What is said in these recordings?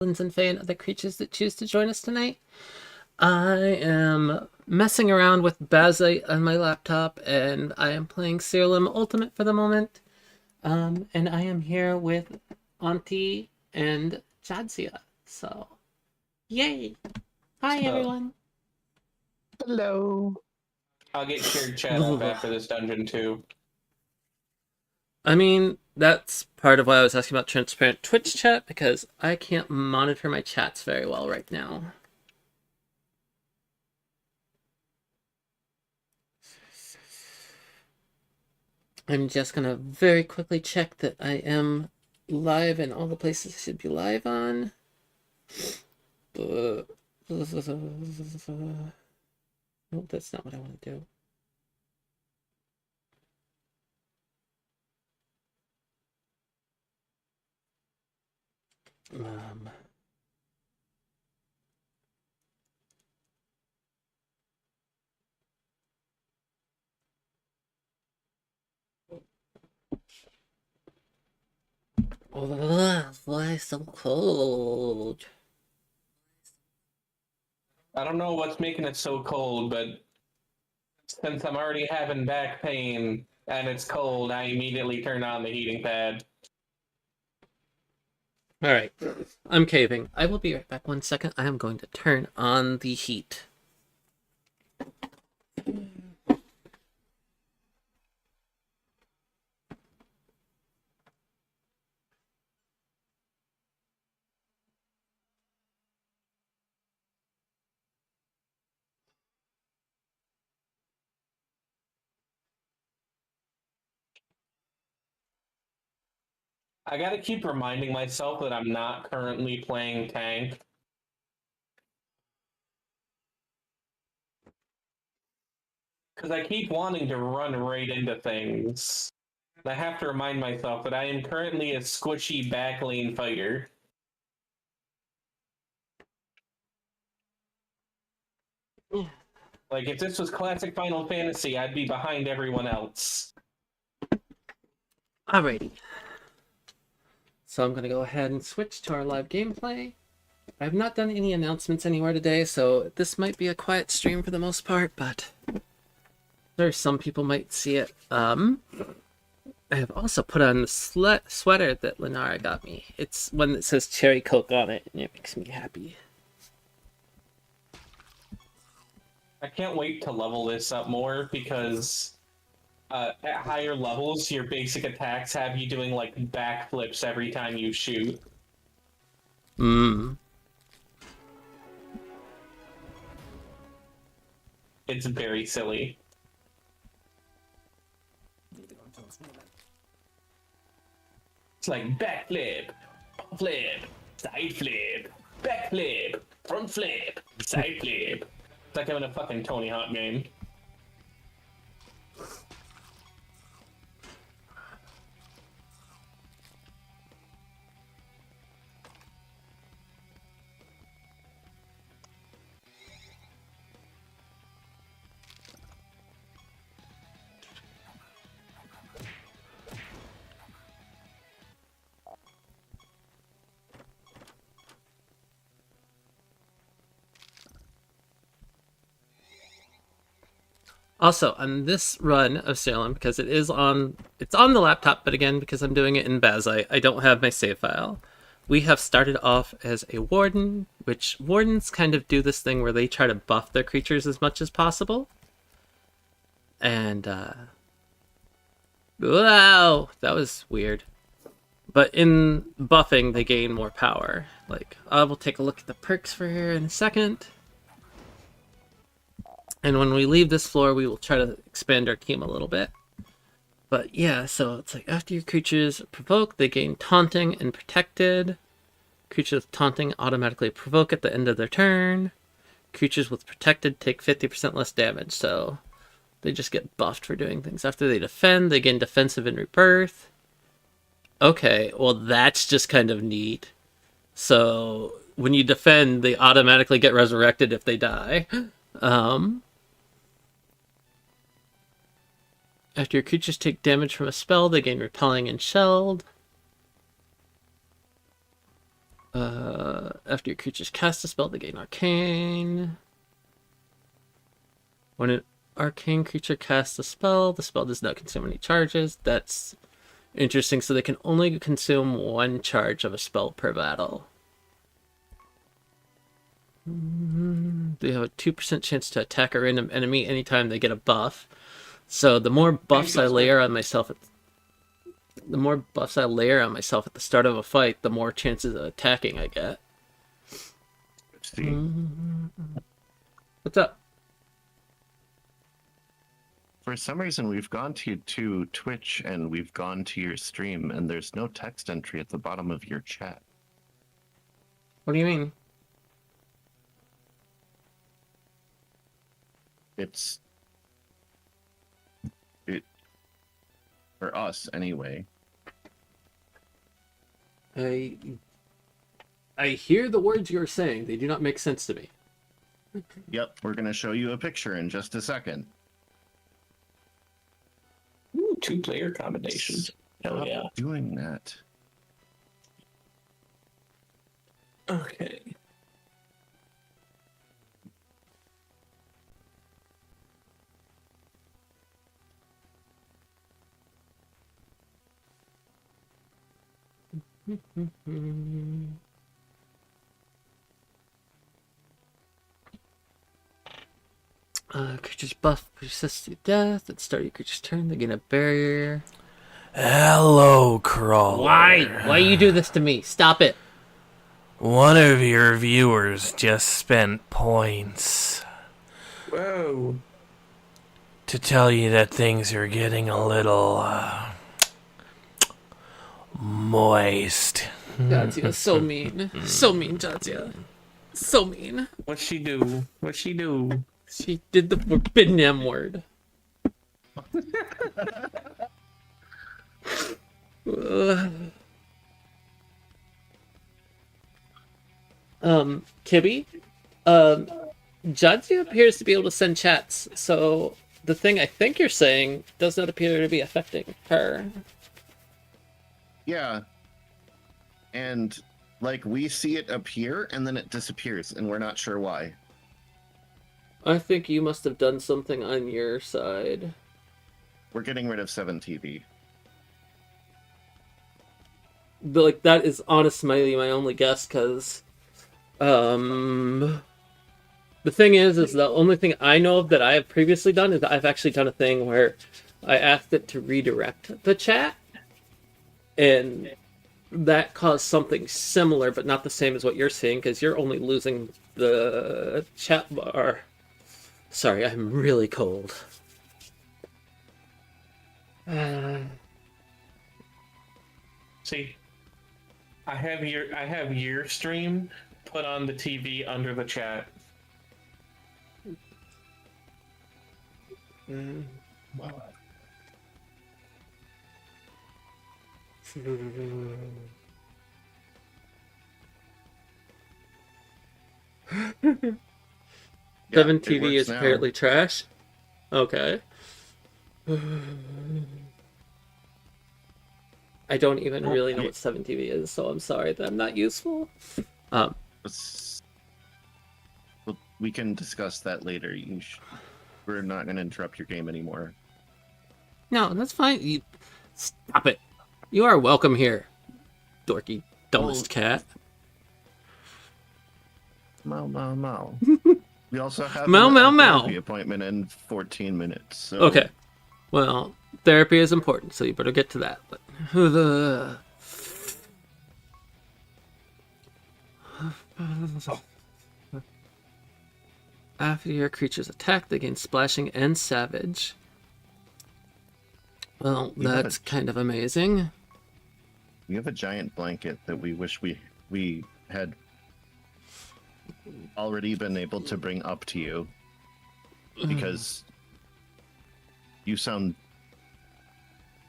and Fae and other creatures that choose to join us tonight. I am messing around with Bazite on my laptop, and I am playing Siralim Ultimate for the moment. And I am here with Auntie and Jadzia. So, yay! Hi, So, everyone. Hello. I'll get shared chat up after this dungeon too. I mean, that's part of why I was asking about transparent Twitch chat, because I can't monitor my chats very well right now. I'm just gonna very quickly check that I am live in all the places I should be live on. Nope, that's not what I want to do. Um, why so cold? I don't know what's making it so cold, but since I'm already having back pain and it's cold, I immediately turn on the heating pad. All right, I'm caving. I will be right back 1 second. I am going to turn on the heat. I gotta keep reminding myself that I'm not currently playing tank. Because I keep wanting to run right into things. I have to remind myself that I am currently a squishy backlane fighter. Like, if this was classic Final Fantasy, I'd be behind everyone else. Alrighty. So I'm going to go ahead and switch to our live gameplay. I've not done any announcements anywhere today, so this might be a quiet stream for the most part, but there's some people might see it. I have also put on the sweater that Lenara got me. It's one that says Cherry Coke on it, and it makes me happy. I can't wait to level this up more because at higher levels, your basic attacks have you doing like backflips every time you shoot. It's very silly. It's like backflip, flip, side flip, backflip, front flip, side flip. It's like having a fucking Tony Hawk game. Also, on this run of Salem, because it's on the laptop, but again, because I'm doing it in Bazite, I don't have my save file. We have started off as a warden, which wardens kind of do this thing where they try to buff their creatures as much as possible. And, wow, that was weird. But in buffing, they gain more power. Like, I will take a look at the perks for her in a second. And when we leave this floor, we will try to expand our team a little bit. But yeah, so it's like after your creatures provoke, they gain taunting and protected. Creatures with taunting automatically provoke at the end of their turn. Creatures with protected take 50% less damage, so they just get buffed for doing things. After they defend, they gain defensive and rebirth. Okay, well that's just kind of neat. So when you defend, they automatically get resurrected if they die. After your creatures take damage from a spell, they gain repelling and shelled. After your creatures cast a spell, they gain arcane. When an arcane creature casts a spell, the spell does not consume any charges. That's interesting. So they can only consume one charge of a spell per battle. They have a 2% chance to attack a random enemy anytime they get a buff. So the more buffs I layer on myself, the more buffs I layer on myself at the start of a fight, the more chances of attacking I get. See, What's up? for some reason we've gone to Twitch and we've gone to your stream, and there's no text entry at the bottom of your chat. What do you mean? It for us anyway. I hear the words you're saying. They do not make sense to me. Yep, we're gonna show you a picture in just a second. Ooh, 2-player combinations. Hell Stop yeah. doing that. Okay. Creature's buff persists to death. At the start of your creature's turn, they gain a barrier. Hello, Crawler. Why you do this to me? Stop it. One of your viewers just spent points Whoa. to tell you that things are getting a little moist. Jadzia, so mean. So mean, Jadzia. So mean. What'd she do? What'd she do? She did the forbidden M word. Kibby, Jadzia appears to be able to send chats, so the thing I think you're saying does not appear to be affecting her. Yeah. And like we see it appear and then it disappears and we're not sure why. I think you must have done something on your side. We're getting rid of 7TV. But, like, that is honestly my only guess, because the thing is the only thing I know of that I have previously done is I've actually done a thing where I asked it to redirect the chat, and that caused something similar, but not the same as what you're seeing, because you're only losing the chat bar. Sorry, I'm really cold. See, I have your stream put on the TV under the chat. Yeah, 7TV it is works now. apparently trash. Okay. I don't even really know what 7TV is, so I'm sorry that I'm not useful. Well, we can discuss that later. We're not going to interrupt your game anymore. No, that's fine. Stop it. You are welcome here, dorky, dumbest cat. Mau. We also have Mau, a mau, mau. therapy appointment in 14 minutes. So Okay. Well, therapy is important, so you better get to that. But after your creature's attack, they gain splashing and savage. Well, You have that's a- kind of amazing. we have a giant blanket that we wish we had already been able to bring up to you, because you sound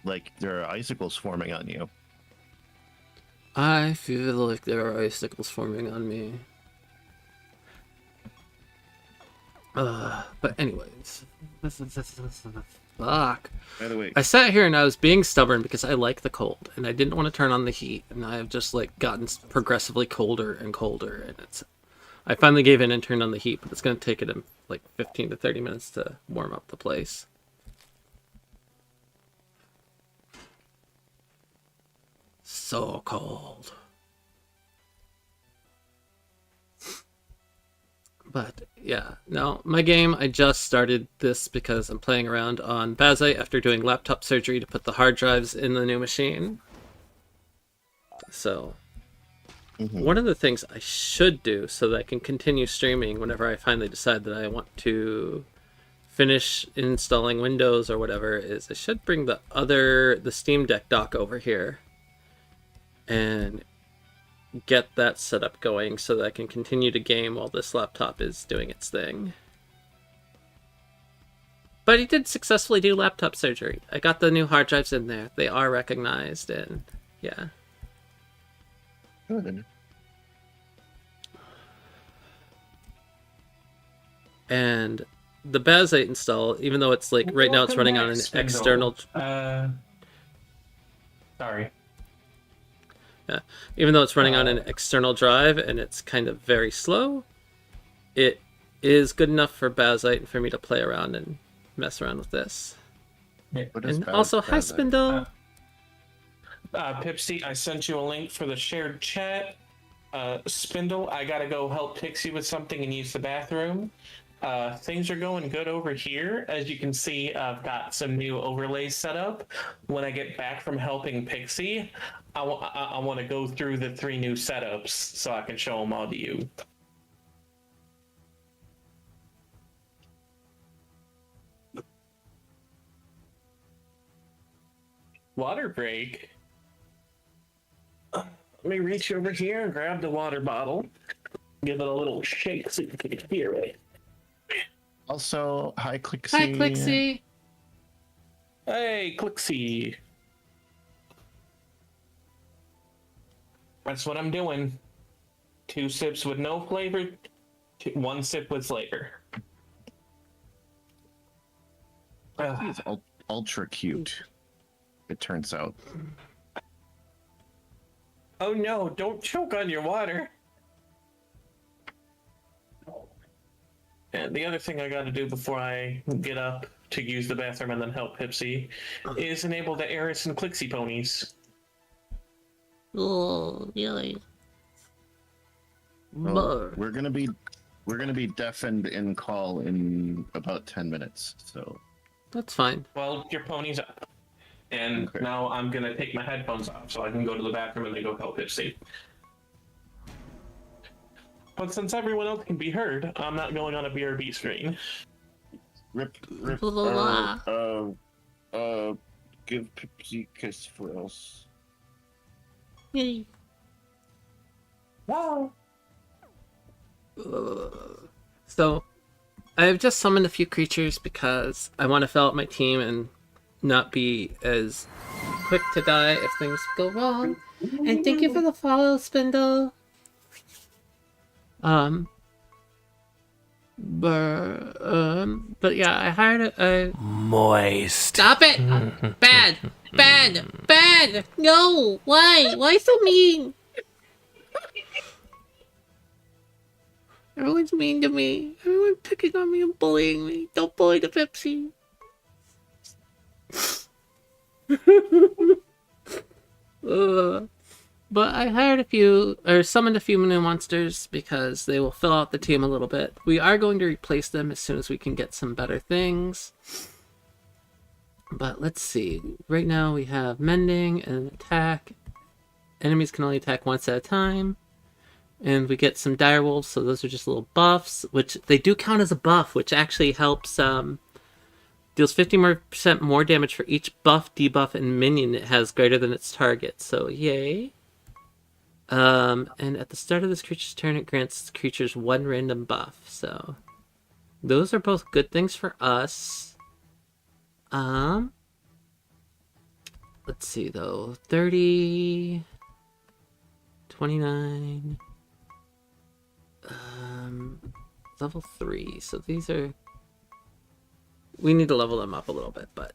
like there are icicles forming on you. I feel like there are icicles forming on me. But anyways, Fuck. By the way, I sat here and I was being stubborn because I like the cold and I didn't want to turn on the heat, and I've just like gotten progressively colder and colder, and I finally gave in and turned on the heat, but it's going to take it like 15 to 30 minutes to warm up the place. So cold. But yeah, no, my game, I just started this because I'm playing around on Bazite after doing laptop surgery to put the hard drives in the new machine. So, one of the things I should do so that I can continue streaming whenever I finally decide that I want to finish installing Windows or whatever is I should bring the Steam Deck dock over here and get that setup going so that I can continue to game while this laptop is doing its thing. But he did successfully do laptop surgery. I got the new hard drives in there. They are recognized, and yeah. good. And the Bazite install, even though it's like right now it's running on an external... Sorry. Yeah. Even though it's running on an external drive and it's kind of very slow, it is good enough for Bazite and for me to play around and mess around with this. What is And also, hi Bazite? Spindle! Pipsie, I sent you a link for the shared chat. Spindle, I gotta go help Pixie with something and use the bathroom. Things are going good over here. As you can see, I've got some new overlays set up. When I get back from helping Pixie, I want to go through the 3 new setups so I can show them all to you. Water break. Let me reach over here and grab the water bottle. Give it a little shake so you can hear it. Also, hi, Clixie. Hi Clixie! Hey, Clixie. That's what I'm doing. 2 sips with no flavor, 1 sip with flavor. He's ultra cute, it turns out. Oh no, don't choke on your water. And the other thing I gotta do before I get up to use the bathroom and then help Pipsy is enable the Eris and Clixie ponies. Oh, really? Well, we're gonna be deafened in call in about 10 minutes, so That's fine. Well, your pony's up. And Okay. now I'm gonna take my headphones off so I can go to the bathroom and then go help Pipsy. But since everyone else can be heard, I'm not going on a BRB screen. rip Blah. give Pipsy a kiss for us. Yay. Wow. So, I've just summoned a few creatures because I want to fill out my team and not be as quick to die if things go wrong. And thank you for the follow, Spindle. But yeah, I hired a... Moist. Stop it! Bad! Bad! Bad! No! Why? Why so mean? Everyone's mean to me. Everyone's picking on me and bullying me. Don't bully the Pipsy. But I summoned a few new monsters because they will fill out the team a little bit. We are going to replace them as soon as we can get some better things. But let's see. Right now we have Mending and Attack. Enemies can only attack once at a time. And we get some Direwolves, so those are just little buffs, which they do count as a buff, which actually helps, deals 50% more damage for each buff, debuff, and minion it has greater than its target, so yay. And at the start of this creature's turn, it grants creatures 1 random buff, so those are both good things for us. Let's see, though. 30... 29... level 3, so these are we need to level them up a little bit, but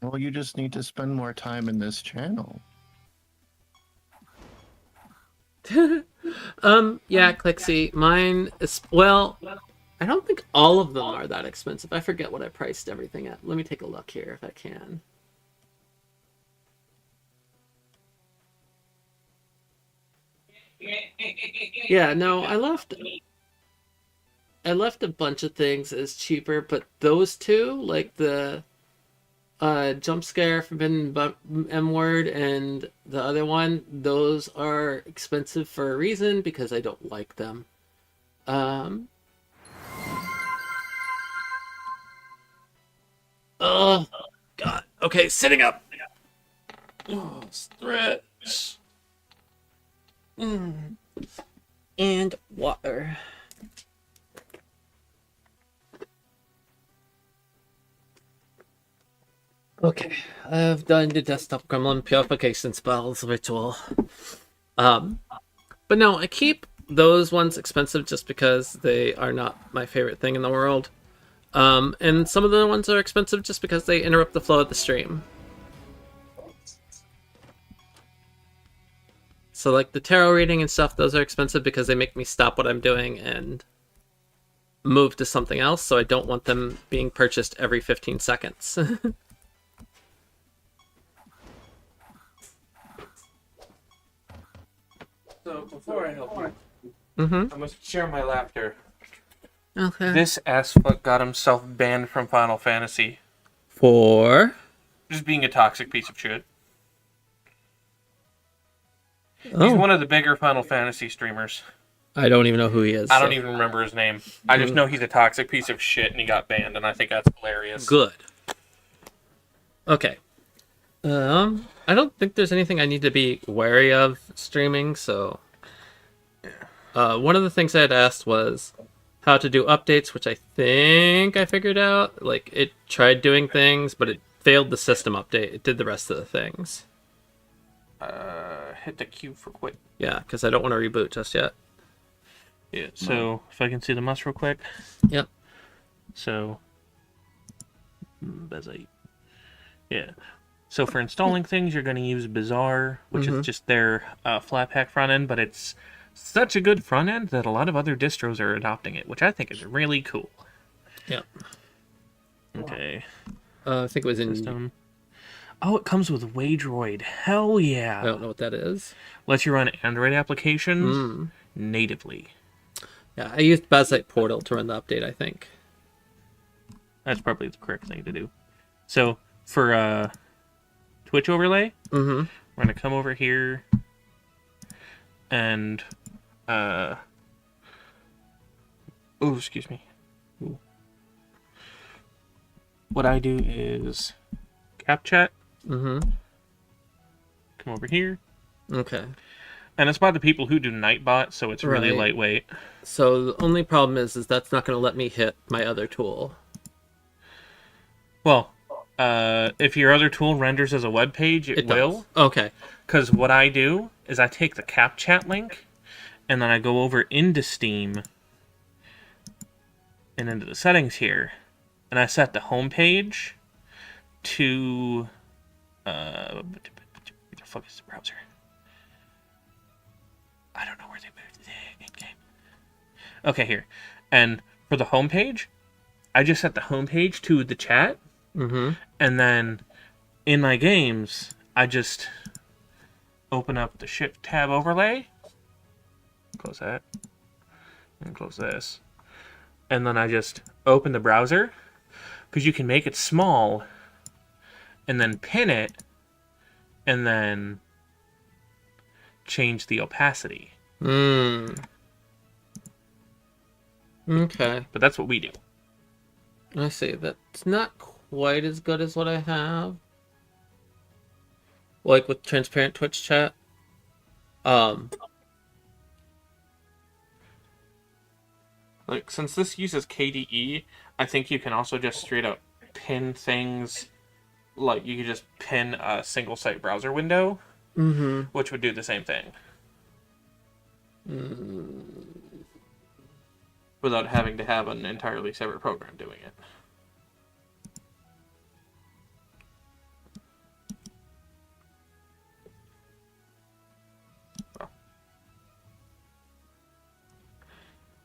Well, you just need to spend more time in this channel. yeah, Clixie, mine is, well, I don't think all of them are that expensive. I forget what I priced everything at. Let me take a look here if I can. Yeah, no, I left a bunch of things as cheaper, but those two, like the jump scare forbidden M word and the other one, those are expensive for a reason because I don't like them. Oh god. Okay, sitting up. Oh, stretch. And water. Okay, I've done the desktop gremlin purification spells ritual. But no, I keep those ones expensive just because they are not my favorite thing in the world. And some of the ones are expensive just because they interrupt the flow of the stream. So like the tarot reading and stuff, those are expensive because they make me stop what I'm doing and move to something else, so I don't want them being purchased every 15 seconds. So before I help you, Mm-hmm. I must share my laughter. Okay. This assfuck got himself banned from Final Fantasy. For? Just being a toxic piece of shit. Oh. He's one of the bigger Final Fantasy streamers. I don't even know who he is. I don't even remember his name. I just know he's a toxic piece of shit and he got banned, and I think that's hilarious. Good. Okay. I don't think there's anything I need to be wary of streaming, so... one of the things I had asked was how to do updates, which I think I figured out. Like, it tried doing things, but it failed the system update. It did the rest of the things. Hit the Q for quit. Yeah, because I don't want to reboot just yet. Yeah, so if I can see the must real quick. Yep. So, Bezite. Yeah. So for installing things, you're going to use Bazaar, which is just their Flatpak front end, but it's such a good front end that a lot of other distros are adopting it, which I think is really cool. Yep. Okay. I think it was in... System. Oh, it comes with Waydroid. Hell yeah. I don't know what that is. Lets you run Android applications natively. Yeah, I used Basite Portal to run the update, I think. That's probably the correct thing to do. So, for Twitch overlay, we're going to come over here and... oh, excuse me. Ooh. What I do is CapChat. Come over here. Okay. And it's by the people who do Nightbot, so it's really Right. lightweight. So the only problem is that's not going to let me hit my other tool. Well, if your other tool renders as a web page, it will. Does. Okay. Because what I do is I take the CapChat link, and then I go over into Steam, and into the settings here, and I set the home page to... where the fuck is the browser? I don't know where they moved the in-game. Okay, here. And for the home page, I just set the home page to the chat, and then in my games, I just open up the Shift tab overlay, close that, and close this, and then I just open the browser, because you can make it small, and then pin it, and then change the opacity. Okay. But that's what we do. I see. That's not quite as good as what I have. like with transparent Twitch chat. Like, since this uses KDE, I think you can also just straight up pin things. Like, you could just pin a single site browser window, which would do the same thing. Without having to have an entirely separate program doing it.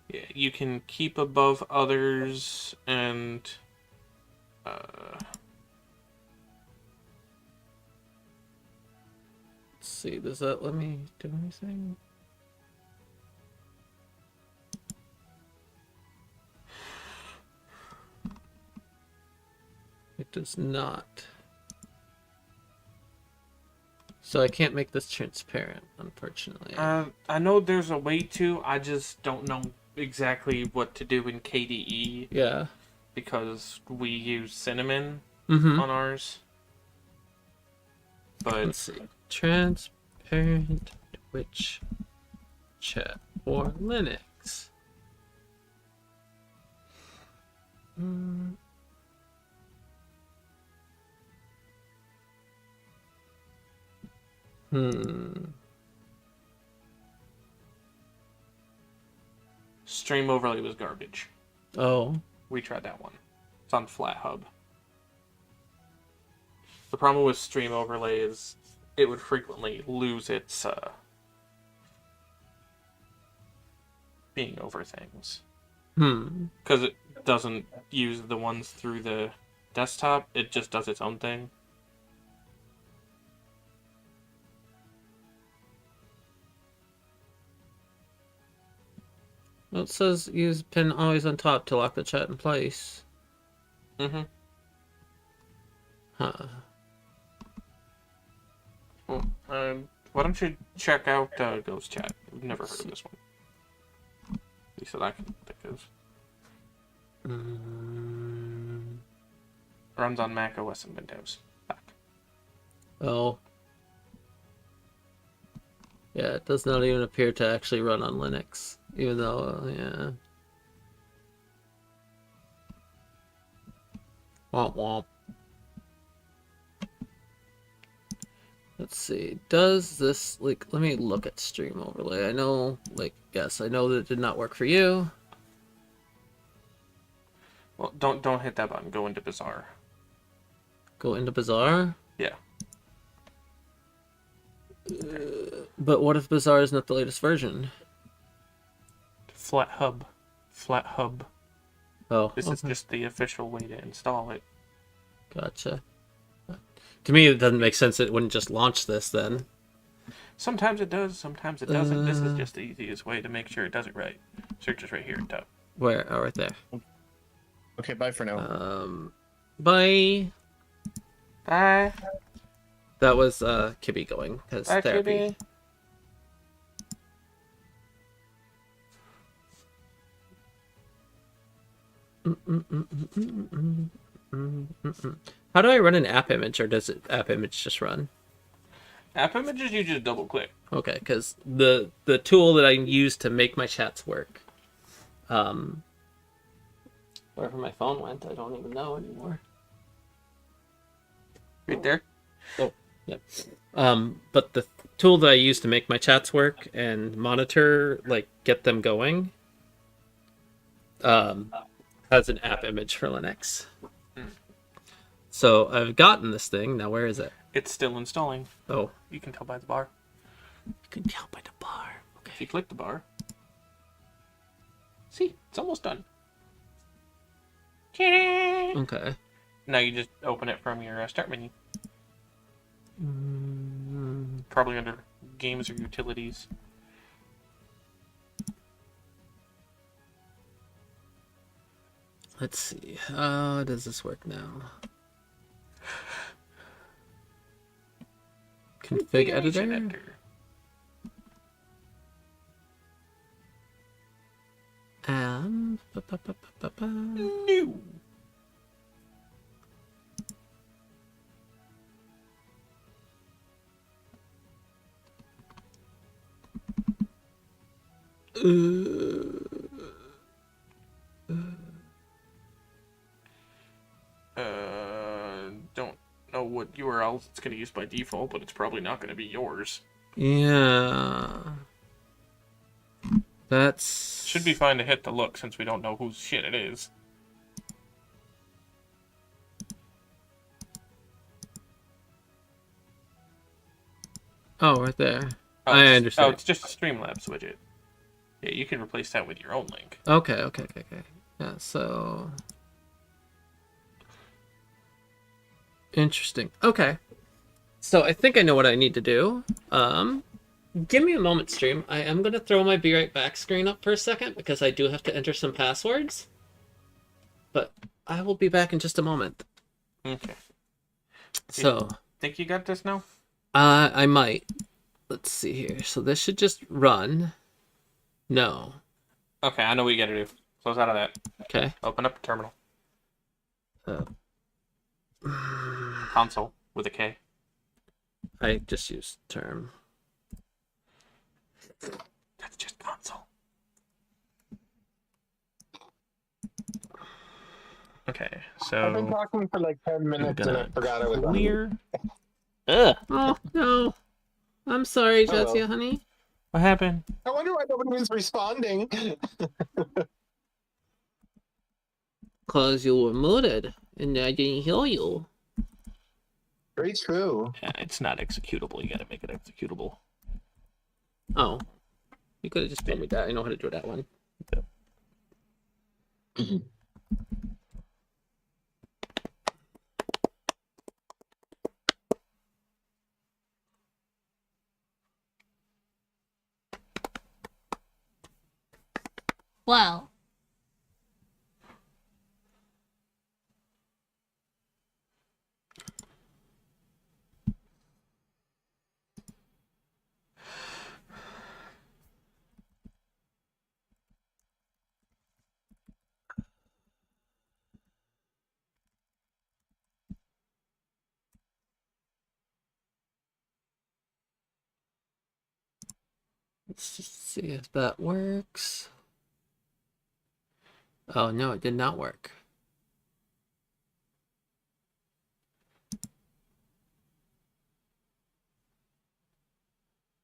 Yeah, you can keep above others and Let's see, does that let me do anything? It does not. So I can't make this transparent, unfortunately. I know there's a way to, I just don't know exactly what to do in KDE Yeah. because we use Cinnamon Mm-hmm. on ours. But Let's see. Transparent Twitch chat for Linux. Stream Overlay was garbage. Oh. We tried that one. It's on FlatHub. The problem with Stream Overlay is it would frequently lose its being over things. Because it doesn't use the ones through the desktop, it just does its own thing. Well, it says use pin always on top to lock the chat in place. Mm-hmm. Huh. Well, why don't you check out Ghost Chat? I've never heard of this one. At least that I can think of. Runs on Mac OS and Windows. Back. Oh. Yeah, it does not even appear to actually run on Linux. Even though, yeah. Womp womp. Let's see. Does this, like, let me look at Stream Overlay. I know, like, yes, I know that it did not work for you. Well, don't hit that button. Go into Bazaar. Go into Bazaar? Yeah. But what if Bazaar is not the latest version? FlatHub. FlatHub. Oh, This is just the official way to install it. Gotcha. To me, it doesn't make sense. It wouldn't just launch this then. Sometimes it does, sometimes it doesn't. This is just the easiest way to make sure it does it right. Search is right here at top. Where? Oh, right there. Okay, bye for now. Bye. Bye. That was Kibby going because Bye, therapy. How do I run an app image, or does it app image just run? App images you just double click. Okay, because the tool that I use to make my chats work, wherever my phone went, I don't even know anymore. Right there. Oh, yep. But the tool that I use to make my chats work and monitor, like, get them going, has an app image for Linux. So I've gotten this thing. Now where is it? It's still installing. Oh, You can tell by the bar. you can tell by the bar. If Okay. you click the bar. See, it's almost done. Okay. Now you just open it from your start menu. Probably under games or utilities. Let's see. How does this work now? Config editor? New. Don't know what URL it's going to use by default, but it's probably not going to be yours. Yeah. That's... Should be fine to hit the look since we don't know whose shit it is. Oh, right there. Oh, I it's understand. just a Streamlabs widget. Yeah, you can replace that with your own link. Okay. Yeah, so... Interesting. Okay. So I think I know what I need to do. Give me a moment, stream. I am going to throw my Be Right Back screen up for a second because I do have to enter some passwords. But I will be back in just a moment. Okay. So... Think you got this now? I might. Let's see here. So this should just run. No. Okay, I know what you gotta do. Close out of that. Okay. Open up a terminal. Uh, Console with a K. I just used term. That's just console. Okay, so I've been talking for like 10 minutes and I forgot I was on. clear. Oh, no. I'm sorry, Oh, well. Jazia, honey. What happened? I wonder why nobody was responding. Because you were muted, and I didn't hear you. Very true. Yeah, it's not executable. You gotta make it executable. Oh. You could have just told me that. I know how to do that one. Well, Let's just see if that works. Oh, no, it did not work.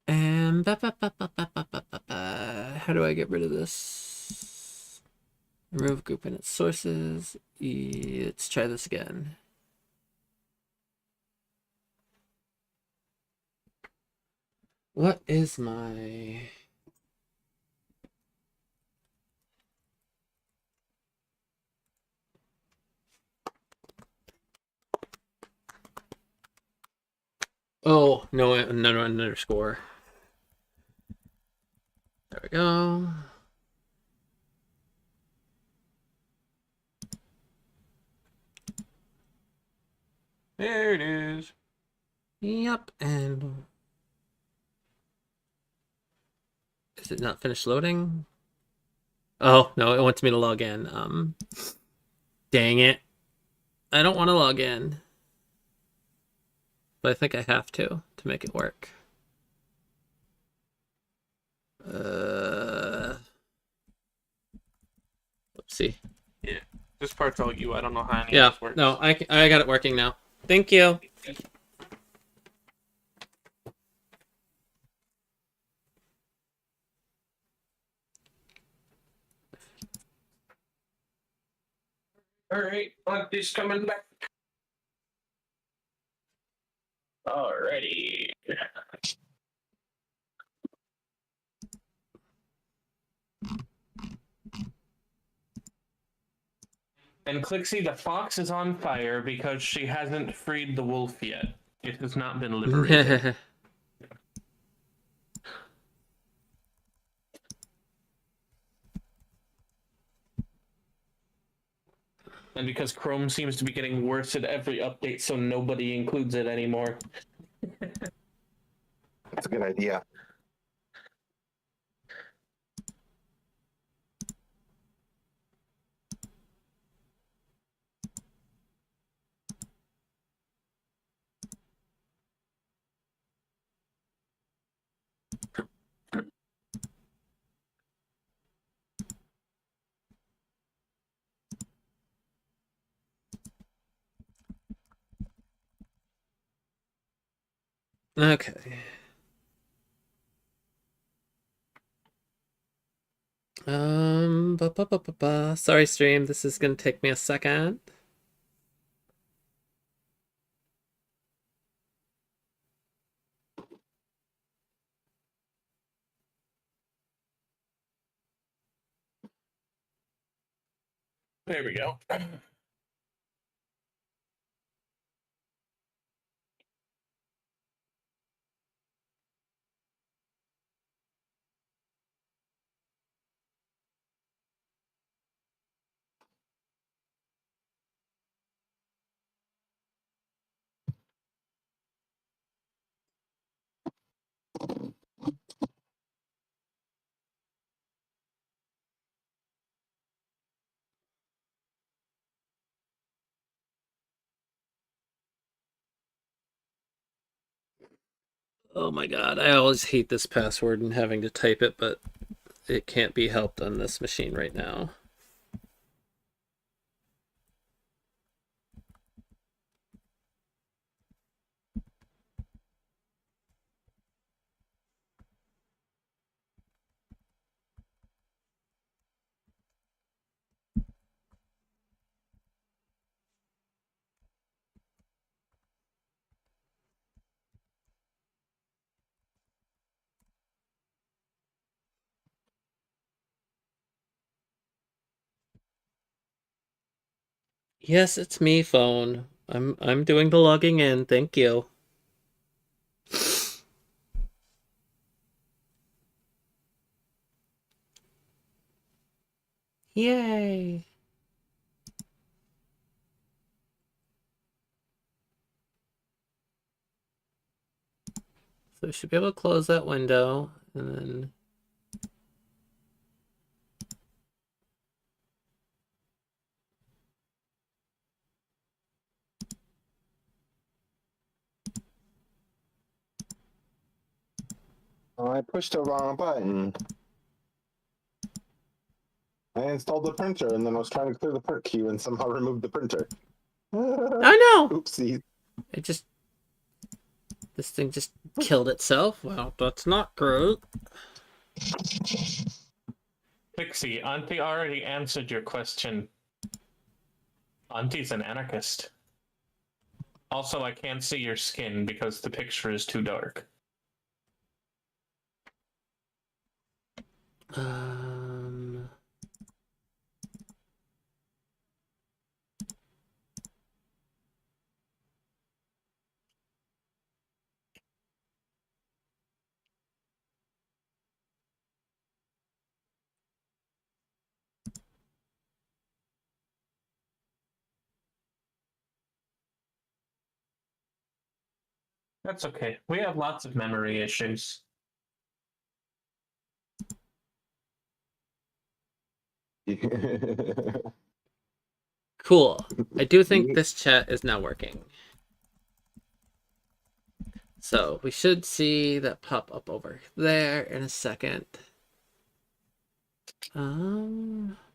And how do I get rid of this? Remove group and its sources. Let's try this again. What is my... Oh, no, another underscore. There we go. There it is. Yep, and... Is it not finished loading? Oh, no, it wants me to log in. Dang it. I don't want to log in. But I think I have to make it work. Oopsie. Yeah, this part's all you. I don't know how any Yeah, of this works. no, I got it working now. Thank you. All right, Auntie's coming back. Alrighty. And Clixie, the fox is on fire because she hasn't freed the wolf yet. It has not been liberated. And because Chrome seems to be getting worse at every update, so nobody includes it anymore. That's a good idea. Okay. Sorry, stream. This is gonna take me a second. There we go. Oh my god, I always hate this password and having to type it, but it can't be helped on this machine right now. Yes, it's me, phone. I'm doing the logging in. Thank you. Yay. So we should be able to close that window and then Oh, I pushed the wrong button. I installed the printer and then I was trying to clear the print queue and somehow removed the printer. Oh no! Oopsie. This thing just killed itself. Well, that's not great. Pixie, Auntie already answered your question. Auntie's an anarchist. Also, I can't see your skin because the picture is too dark. That's okay. We have lots of memory issues. Cool. I do think this chat is now working. So we should see that pop up over there in a second.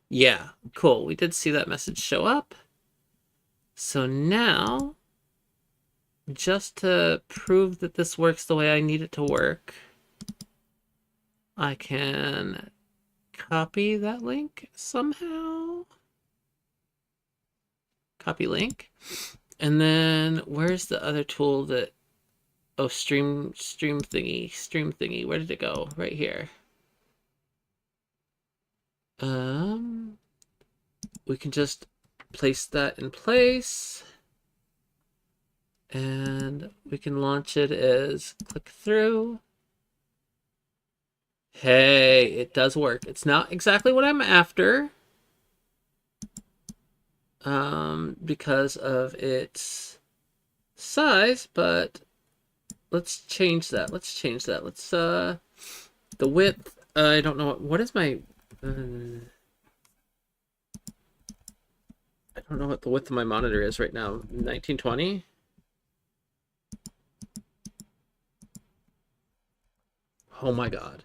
Yeah, cool. We did see that message show up. So now, just to prove that this works the way I need it to work, I can copy that link somehow. Copy link. And then where's the other tool that, oh, stream thingy. Where did it go? Right here. We can just place that in place. And we can launch it as click through. Hey, it does work. It's not exactly what I'm after. Because of its size, but let's change that. Let's the width, I don't know what is my I don't know what the width of my monitor is right now. 1920. Oh my god.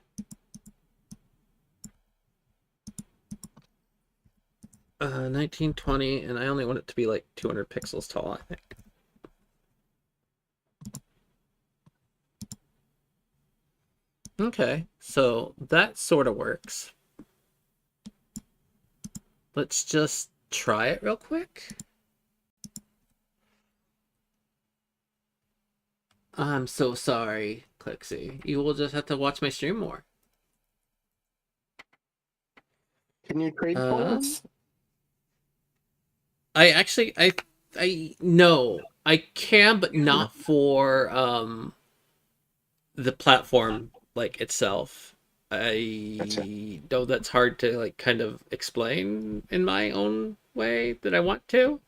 1920, and I only want it to be like 200 pixels tall, I think. Okay, so that sort of works. Let's just try it real quick. I'm so sorry, Clixie. You will just have to watch my stream more. Can you trade points? I no, I can, but not for the platform like itself. I Gotcha. know that's hard to like kind of explain in my own way that I want to.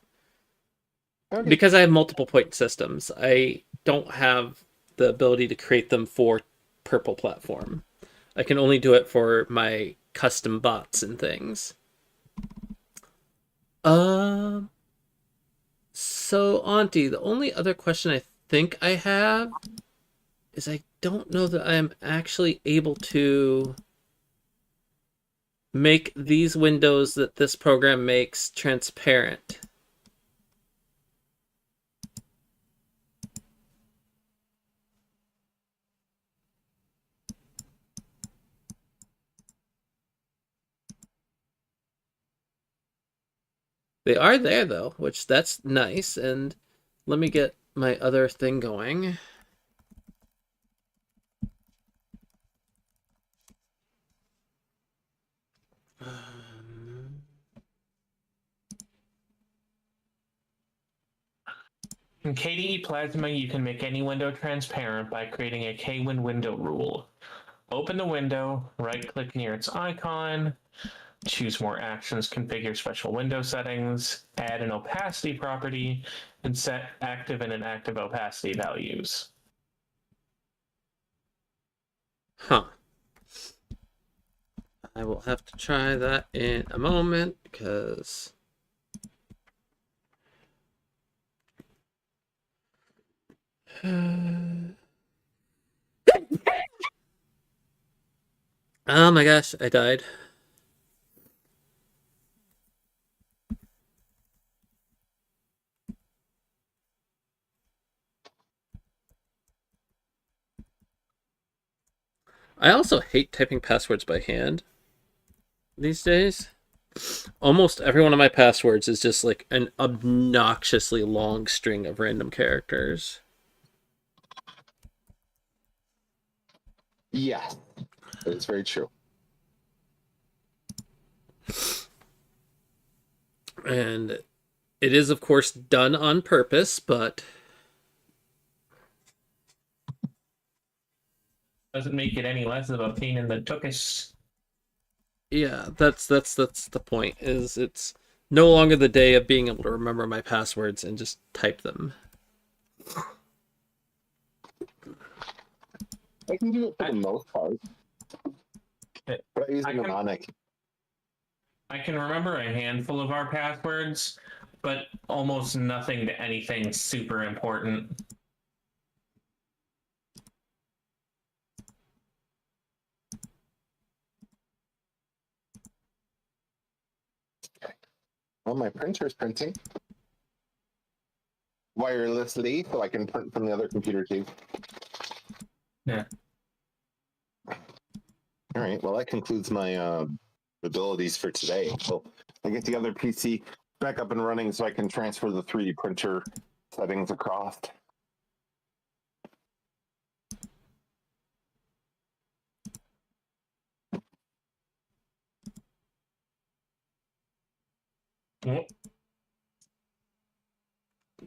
Okay. Because I have multiple point systems, I don't have the ability to create them for purple platform. I can only do it for my custom bots and things. So Auntie, the only other question I think I have is I don't know that I am actually able to make these windows that this program makes transparent. They are there though, which that's nice. And let me get my other thing going. In KDE Plasma, you can make any window transparent by creating a Kwin window rule. Open the window, right-click near its icon, choose more actions, configure special window settings, add an opacity property, and set active and inactive opacity values. Huh. I will have to try that in a moment because oh my gosh, I died. I also hate typing passwords by hand these days. Almost every one of my passwords is just like an obnoxiously long string of random characters. Yes, it's very true. And it is, of course, done on purpose, but Doesn't make it any less of a pain in the tuchus. yeah, that's the point. Is it's no longer the day of being able to remember my passwords and just type them. I can do it for the most part. But I use a I can- mnemonic. I can remember a handful of our passwords, but almost nothing to anything super important. Well, my printer's printing wirelessly, so I can print from the other computer too. Yeah. All right. Well, that concludes my abilities for today. So I get the other PC back up and running, so I can transfer the 3D printer settings across.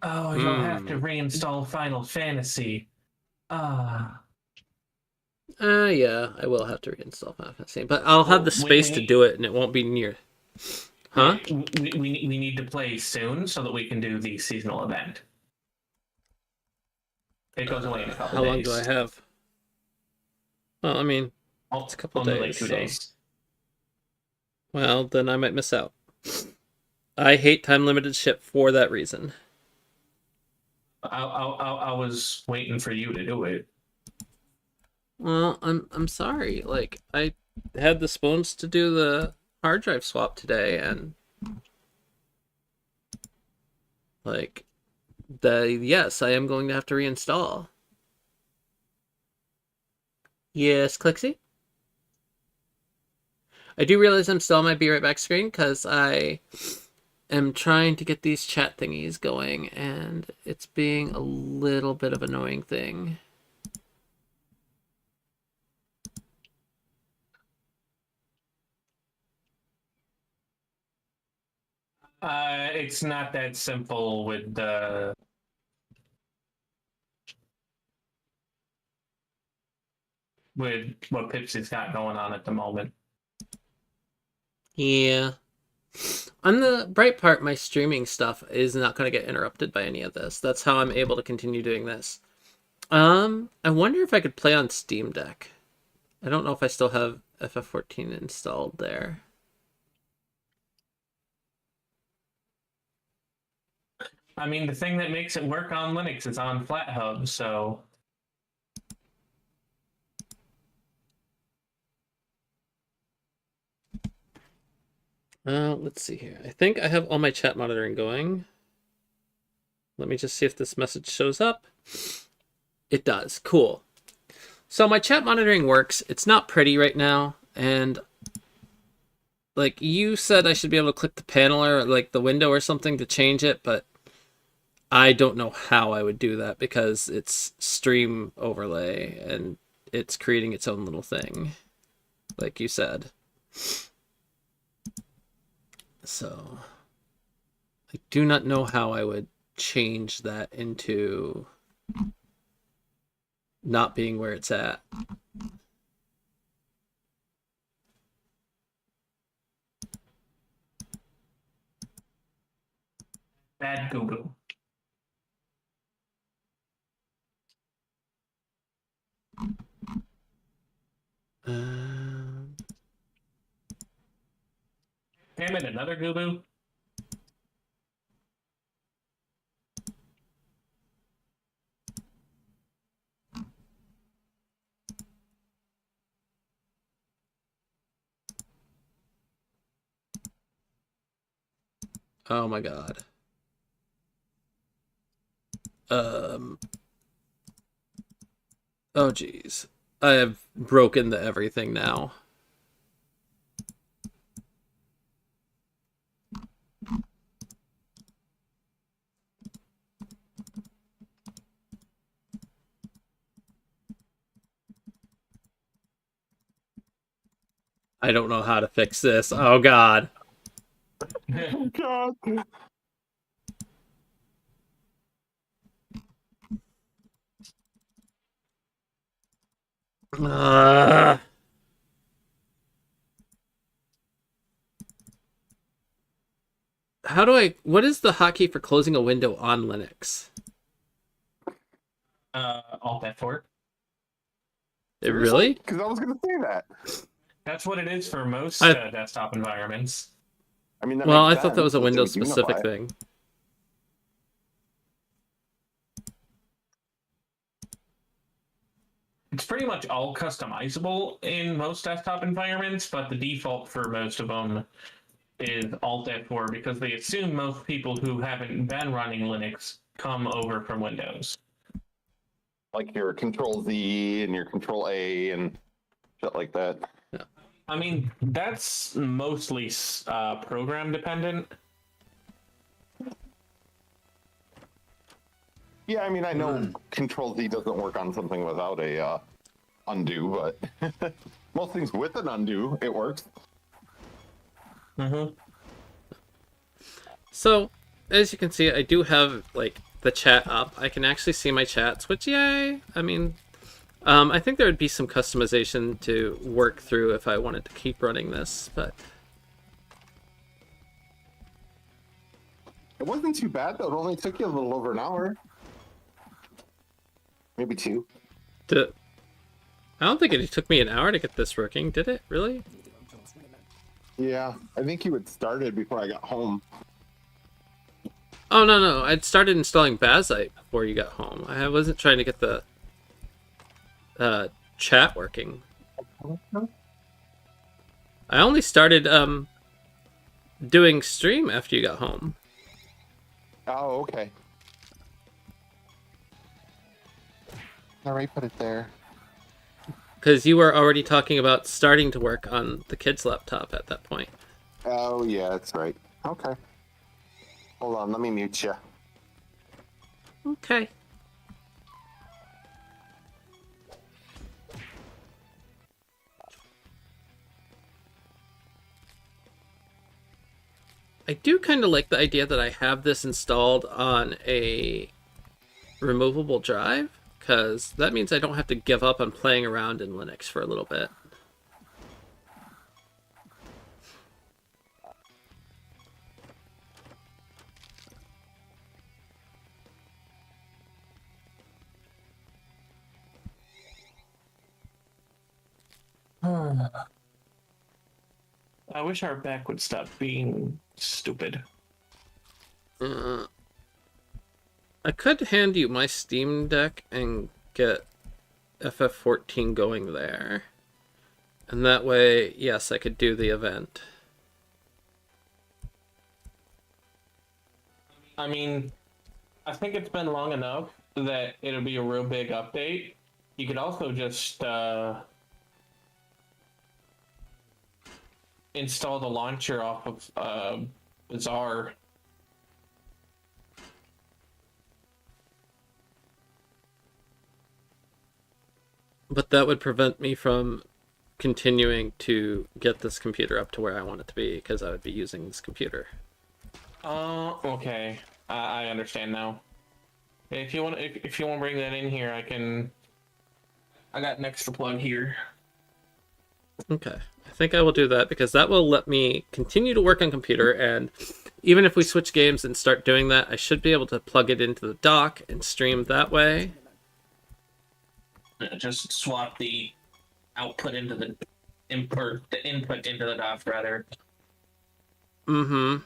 Oh, you'll have to reinstall Final Fantasy. Yeah, I will have to reinstall Final Fantasy, but I'll have the Well, space to do it, and it won't be near. Huh? We need to play soon so that we can do the seasonal event. It goes away in a couple How days. long do I have? Well, I mean, it's a couple only days. like 2 so- days. Well, then I might miss out. I hate time limited shit for that reason. I was waiting for you to do it. Well, I'm sorry. Like I had the spoons to do the hard drive swap today, and like yes, I am going to have to reinstall. Yes, Clixie? I do realize I'm still on my Be Right Back screen because I am trying to get these chat thingies going and it's being a little bit of an annoying thing. It's not that simple with what Pipsy's got going on at the moment. Yeah. On the bright part, my streaming stuff is not going to get interrupted by any of this. That's how I'm able to continue doing this. I wonder if I could play on Steam Deck. I don't know if I still have FF14 installed there. I mean, the thing that makes it work on Linux is on FlatHub, so... Let's see here. I think I have all my chat monitoring going. Let me just see if this message shows up. It does. Cool. So my chat monitoring works. It's not pretty right now, and like you said, I should be able to click the panel or like the window or something to change it, but I don't know how I would do that because it's stream overlay and it's creating its own little thing, like you said. So I do not know how I would change that into not being where it's at. Bad Google. Damn it, another Google. Oh my god. Oh geez. I have broken the everything now. I don't know how to fix this. Oh god. God. How do I... What is the hotkey for closing a window on Linux? Alt F4. It really? Because I was going to say that. That's what it is for most desktop environments. I mean, that Well, I makes thought that sense. was a Let's do Windows-specific Unify. thing. It's pretty much all customizable in most desktop environments, but the default for most of them is Alt F4 because they assume most people who haven't been running Linux come over from Windows. Like your Control Z and your Control A and shit like that. I mean, that's mostly program dependent. Yeah, I mean, I know Control Z doesn't work on something without a undo, but most things with an undo, it works. Mm-hmm. So, as you can see, I do have, like, the chat up. I can actually see my chats, which, yay! I mean, I think there would be some customization to work through if I wanted to keep running this, but... It wasn't too bad, though. It only took you a little over an hour. Maybe 2. I don't think it took me an hour to get this working, did it? Really? Yeah, I think you had started before I got home. Oh, no. I'd started installing Bazite before you got home. I wasn't trying to get the chat working. I only started doing stream after you got home. Oh, okay. All right, put it there. because you were already talking about starting to work on the kid's laptop at that point. Oh, yeah, that's right. Okay. Hold on, let me mute you. Okay. I do kind of like the idea that I have this installed on a removable drive, because that means I don't have to give up on playing around in Linux for a little bit. I wish our back would stop being stupid. I could hand you my Steam Deck and get FF14 going there. And that way, yes, I could do the event. I mean, I think it's been long enough that it'll be a real big update. You could also just install the launcher off of Bazaar. But that would prevent me from continuing to get this computer up to where I want it to be, because I would be using this computer. Okay. I understand now. If you want to bring that in here, I got an extra plug here. Okay. I think I will do that, because that will let me continue to work on computer, and even if we switch games and start doing that, I should be able to plug it into the dock and stream that way. Just swap the output into the input into the dock, rather. Mm-hmm.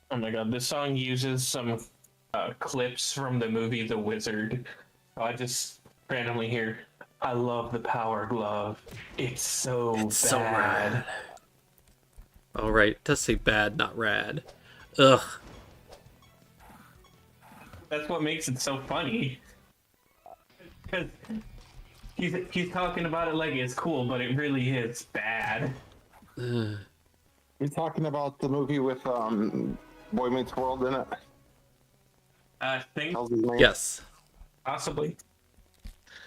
Oh my god, this song uses some clips from the movie The Wizard. So I just randomly hear, I love the power glove. It's so bad. So rad. Oh, right. It does say bad, not rad. Ugh. That's what makes it so funny. Because he's talking about it like it's cool, but it really is bad. Ugh. You're talking about the movie with Boy Meets World in it? I think How's his name? Yes. possibly.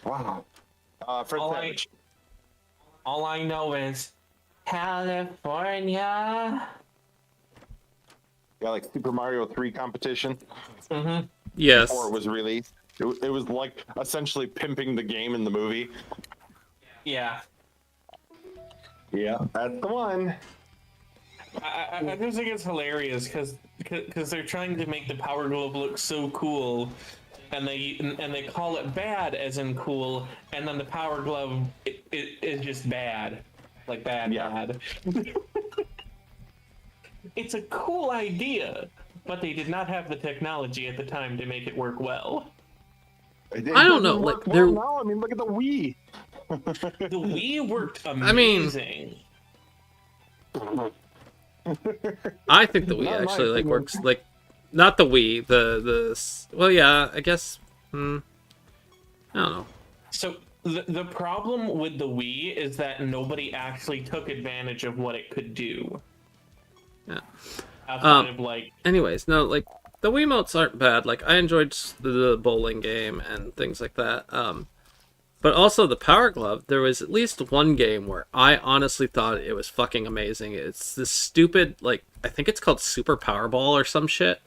Wow. Fred Savage. All I know is California. Yeah, like Super Mario 3 competition Mm-hmm. Yes. before it was released. It was like essentially pimping the game in the movie. Yeah. Yeah, that's the one. I just think it's hilarious because they're trying to make the Power Glove look so cool, and they call it bad as in cool, and then the Power Glove is just bad, like bad. Yeah. Bad. It's a cool idea, but they did not have the technology at the time to make it work well. It I don't doesn't know, work like, well there- now. I mean, look at the Wii. The Wii worked I mean- amazing. I think the Wii Not my actually like opinion. works like, not the Wii, well, yeah, I guess. I don't know. So the problem with the Wii is that nobody actually took advantage of what it could do. Yeah. Outside of like, Anyways, no, like the Wiimotes aren't bad. Like I enjoyed the bowling game and things like that. But also the Power Glove, there was at least one game where I honestly thought it was fucking amazing. It's this stupid, like, I think it's called Super Powerball or some shit.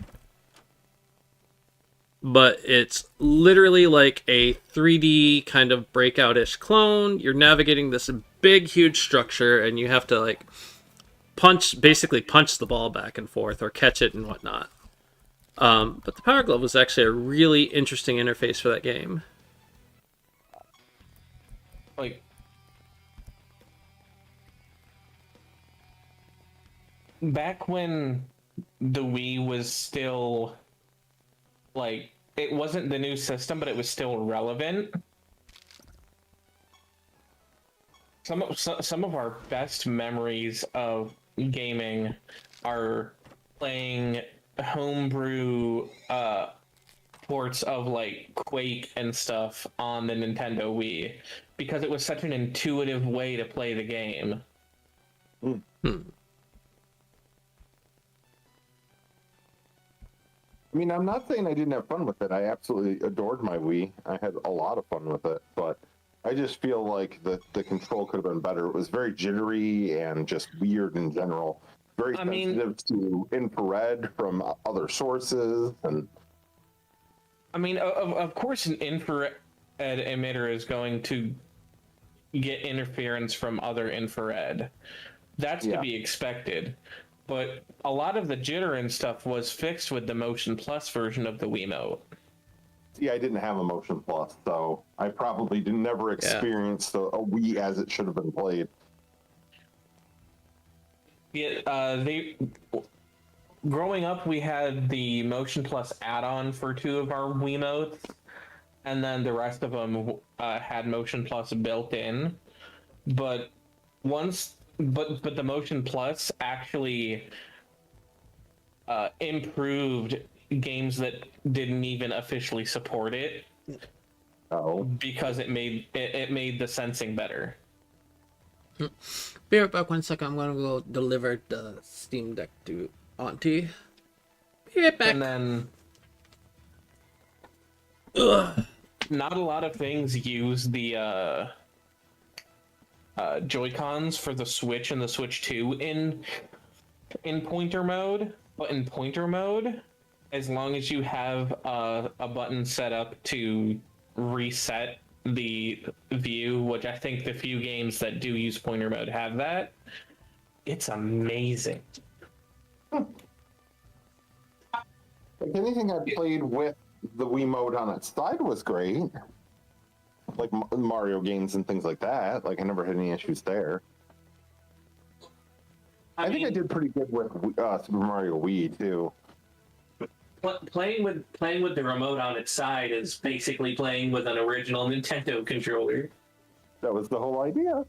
But it's literally like a 3D kind of breakout-ish clone. You're navigating this big, huge structure, and you have to, like, basically punch the ball back and forth or catch it and whatnot. But the Power Glove was actually a really interesting interface for that game. like back when the Wii was still like it wasn't the new system, but it was still relevant. Some of our best memories of gaming are playing homebrew ports of like Quake and stuff on the Nintendo Wii because it was such an intuitive way to play the game. I mean, I'm not saying I didn't have fun with it. I absolutely adored my Wii. I had a lot of fun with it, but I just feel like the control could have been better. It was very jittery and just weird in general. Very sensitive to infrared from other sources, and I mean, of course, an infrared emitter is going to get interference from other infrared. That's to be expected. But a lot of the jitter and stuff was fixed with the Motion Plus version of the Wiimote. See, I didn't have a Motion Plus, so I probably never experienced a Wii as it should have been played. Yeah, growing up, we had the Motion Plus add-on for 2 of our Wiimotes, and then the rest of them had Motion Plus built in. But the Motion Plus actually improved games that didn't even officially support it. Oh, because it made the sensing better. Be right back 1 second. I'm gonna go deliver the Steam Deck to Auntie. Be right back. And then not a lot of things use the Joy-Cons for the Switch and the Switch 2 in pointer mode, but in pointer mode, as long as you have a button set up to reset the view, which I think the few games that do use pointer mode have that, it's amazing. Like anything I played with the Wiimote on its side was great. Like Mario games and things like that. Like I never had any issues there. I think I did pretty good with Super Mario Wii too. Playing with the remote on its side is basically playing with an original Nintendo controller. That was the whole idea.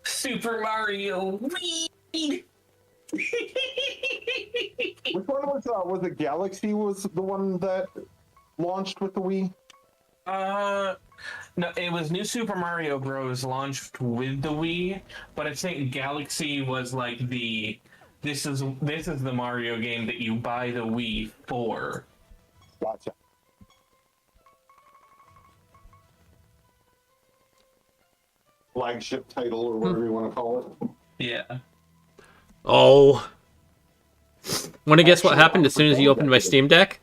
Super Mario Wii. Which one was it? Galaxy was the one that launched with the Wii? No, it was New Super Mario Bros. Launched with the Wii, but I think Galaxy was like this is the Mario game that you buy the Wii for. Gotcha. Flagship title or whatever you want to call it. Yeah. Oh. Want to guess what happened as soon as you opened my Steam Deck?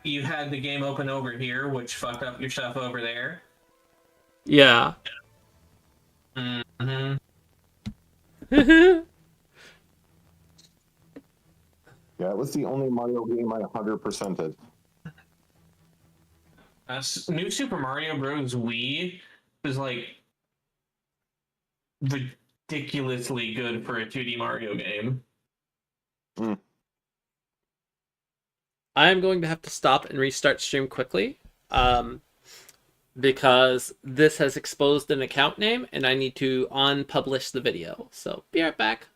You had the game open over here, which fucked up your stuff over there. Yeah. Mm-hmm. Yeah, it was the only Mario game I 100%ed. New Super Mario Bros. Wii is like ridiculously good for a 2D Mario game. I am going to have to stop and restart stream quickly, because this has exposed an account name and I need to unpublish the video. So be right back.